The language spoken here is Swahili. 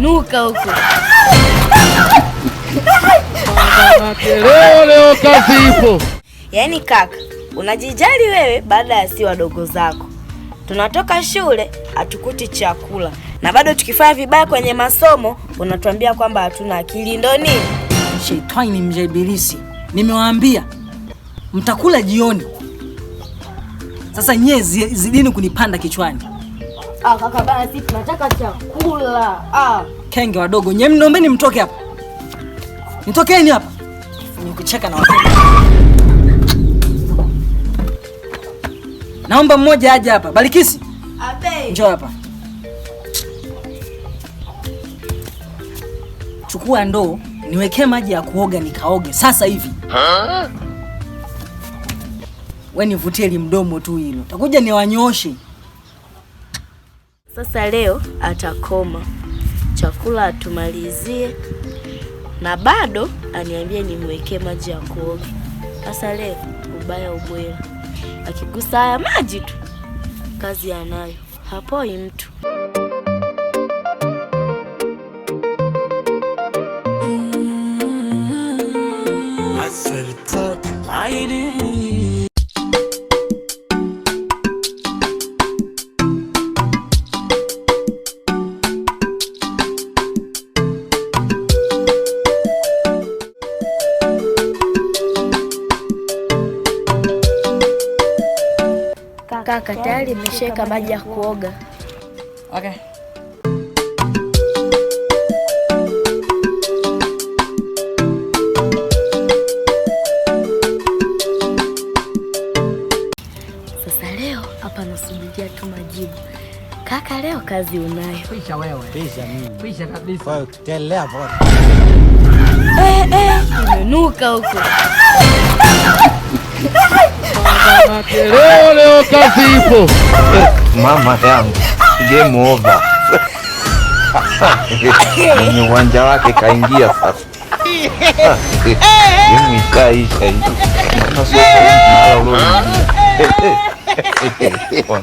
Imenuka huko. Leo kazi ipo. Yaani kaka, unajijali wewe baada ya si wadogo zako. Tunatoka shule hatukuti chakula na bado tukifanya vibaya kwenye masomo unatuambia kwamba hatuna akili. Ndo nini? Shetani mja ibilisi. Nimewaambia mtakula jioni. Sasa nyie zidini kunipanda kichwani. Kaka bana, sisi tunataka chakula. Kenge wadogo, nyie mnaombeni mtoke hapa. Nitokeni hapa. Nikucheka na watu. Naomba mmoja aje hapa. Balikisi. Abe. Njoo hapa. Chukua ndoo, niwekee maji ya kuoga nikaoge sasa hivi. Wewe nivutie limdomo tu hilo. Takuja niwanyoshe. Sasa leo atakoma. Chakula atumalizie na bado aniambie nimwekee maji ya kuoga. Sasa leo ubaya ubwela. Akigusa haya maji tu kazi anayo. Hapoi mtu. Kaka tayari nimesheka maji ya kuoga. Okay. Sasa leo hapa nasubiria tu majibu. Kaka leo kazi unayo. Pisha wewe. Pisha mimi. Pisha kabisa. Wewe telea bora. Imenuka huko. Leo kazi ipo. Mama yangu, game over. Mwenye uwanja wake kaingia sasa. Mimi kaisha hivi. Mama sio kwa